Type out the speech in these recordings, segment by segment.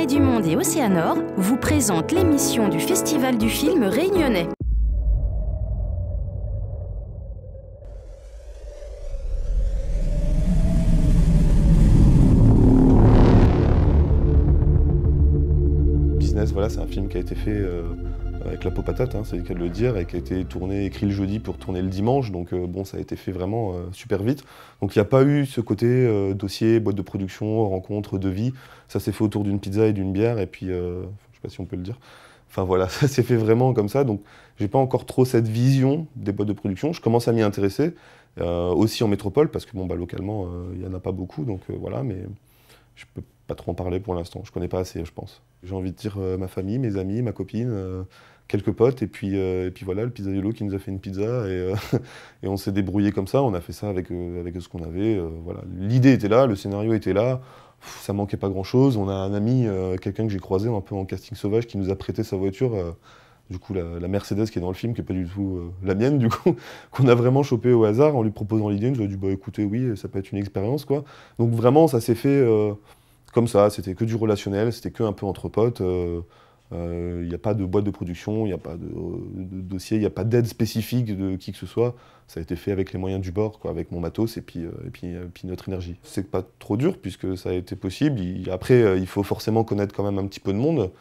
Ciné du Monde et Océanor vous présentent l'émission du Festival du film réunionnais. Business, voilà, c'est un film qui a été fait avec la peau patate, c'est le cas de le dire, et qui a été écrit le jeudi pour tourner le dimanche, donc bon, ça a été fait vraiment super vite. Donc il n'y a pas eu ce côté dossier, boîte de production, rencontre, devis. Ça s'est fait autour d'une pizza et d'une bière, et puis, je sais pas si on peut le dire. Enfin voilà, ça s'est fait vraiment comme ça, donc j'ai pas encore trop cette vision des boîtes de production. Je commence à m'y intéresser, aussi en métropole, parce que bon, bah, localement, il n'y en a pas beaucoup, donc voilà, mais je peux pas trop en parler pour l'instant, je connais pas assez, je pense. J'ai envie de dire ma famille, mes amis, ma copine, quelques potes, et puis voilà, le pizzaiolo qui nous a fait une pizza, et on s'est débrouillé comme ça, on a fait ça avec ce qu'on avait, voilà. L'idée était là, le scénario était là, ça manquait pas grand-chose. On a un ami, quelqu'un que j'ai croisé un peu en casting sauvage, qui nous a prêté sa voiture, du coup la Mercedes qui est dans le film, qui est pas du tout la mienne, du coup, qu'on a vraiment chopé au hasard en lui proposant l'idée. Il nous a dit, bah écoutez, oui, ça peut être une expérience, quoi. Donc vraiment, ça s'est fait comme ça, c'était que du relationnel, c'était que un peu entre potes. Il n'y a pas de boîte de production, il n'y a pas de dossier, il n'y a pas d'aide spécifique de qui que ce soit. Ça a été fait avec les moyens du bord, quoi, avec mon matos et puis notre énergie. C'est pas trop dur puisque ça a été possible. Après, il faut forcément connaître quand même un petit peu de monde.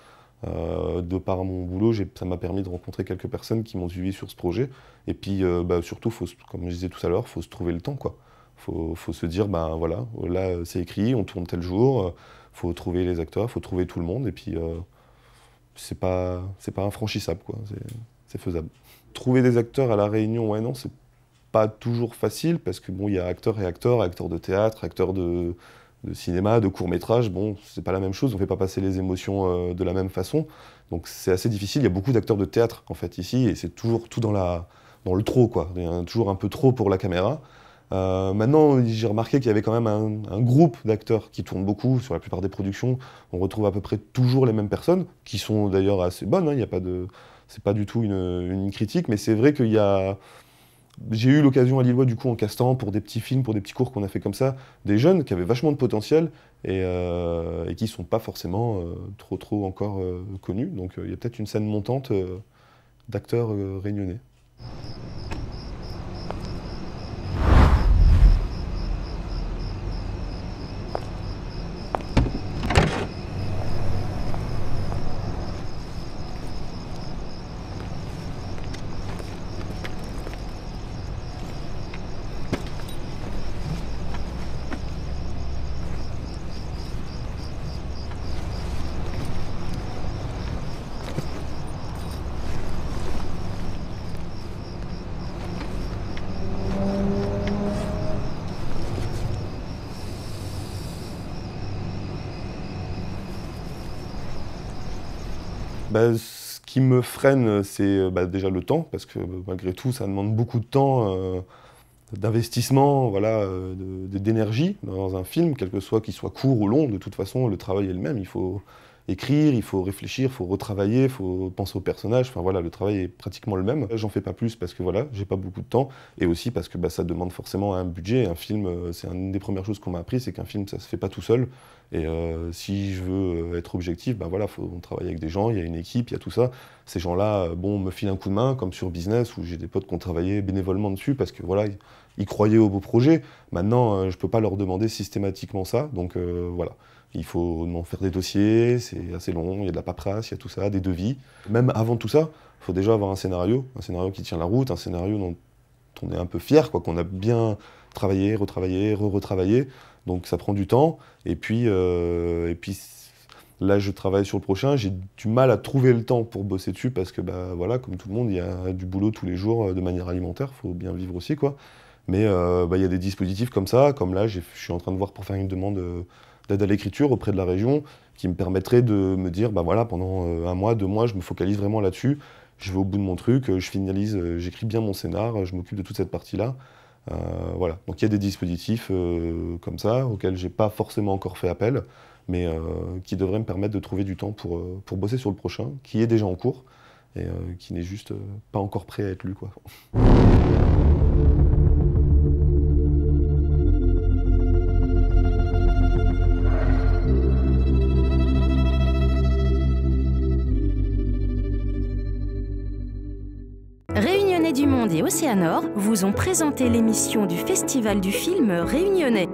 De par mon boulot, ça m'a permis de rencontrer quelques personnes qui m'ont suivi sur ce projet. Et puis surtout, comme je disais tout à l'heure, il faut se trouver le temps, quoi. Faut se dire, ben voilà, là c'est écrit, on tourne tel jour, faut trouver les acteurs, faut trouver tout le monde, et puis c'est pas infranchissable, quoi, c'est faisable. Trouver des acteurs à La Réunion, ouais, non, c'est pas toujours facile, parce que bon, il y a acteurs et acteurs, acteurs de théâtre, acteurs de cinéma, de court-métrage, bon, c'est pas la même chose, on fait pas passer les émotions de la même façon, donc c'est assez difficile. Il y a beaucoup d'acteurs de théâtre, en fait, ici, et c'est toujours tout dans le trop, quoi. Il y a toujours un peu trop pour la caméra. Maintenant, j'ai remarqué qu'il y avait quand même un groupe d'acteurs qui tournent beaucoup sur la plupart des productions. On retrouve à peu près toujours les mêmes personnes, qui sont d'ailleurs assez bonnes, il y a pas de... C'est pas du tout une critique, mais c'est vrai qu'il y a... J'ai eu l'occasion à Lillois, du coup, en castant pour des petits films, pour des petits cours qu'on a fait comme ça, des jeunes qui avaient vachement de potentiel et qui sont pas forcément trop encore connus. Donc il y a peut-être une scène montante d'acteurs réunionnais. Ce qui me freine, c'est déjà le temps, parce que malgré tout, ça demande beaucoup de temps, d'investissement, voilà, d'énergie dans un film, quel que soit qu'il soit court ou long. De toute façon, le travail est le même. Il faut écrire, il faut réfléchir, il faut retravailler, il faut penser au personnage. Enfin voilà, le travail est pratiquement le même. J'en fais pas plus parce que voilà, j'ai pas beaucoup de temps, et aussi parce que ça demande forcément un budget. Un film, c'est une des premières choses qu'on m'a appris, c'est qu'un film, ça se fait pas tout seul. Et si je veux être objectif, voilà, on travaille avec des gens, il y a une équipe, il y a tout ça. Ces gens-là, me filent un coup de main, comme sur Business, où j'ai des potes qui ont travaillé bénévolement dessus, parce que voilà, ils croyaient au beau projet. Maintenant, je peux pas leur demander systématiquement ça, donc voilà. Il faut m'en faire des dossiers, c'est assez long, il y a de la paperasse, il y a tout ça, des devis. Même avant tout ça, il faut déjà avoir un scénario qui tient la route, un scénario dont on est un peu fier, quoi, qu'on a bien travaillé, retravaillé, retravaillé. Donc ça prend du temps. Et puis là, je travaille sur le prochain. J'ai du mal à trouver le temps pour bosser dessus parce que voilà, comme tout le monde, il y a du boulot tous les jours de manière alimentaire. Il faut bien vivre aussi, quoi. Mais il y a des dispositifs comme ça. Comme là, je suis en train de voir pour faire une demande d'aide à l'écriture auprès de la région qui me permettrait de me dire, voilà, pendant 1 mois, 2 mois, je me focalise vraiment là-dessus. Je vais au bout de mon truc, je finalise, j'écris bien mon scénar, je m'occupe de toute cette partie-là. Voilà. Donc il y a des dispositifs comme ça, auxquels j'ai pas forcément encore fait appel, mais qui devraient me permettre de trouver du temps pour bosser sur le prochain, qui est déjà en cours, et qui n'est juste pas encore prêt à être lu, quoi. Carnet du Monde et Océanor vous ont présenté l'émission du Festival du film réunionnais.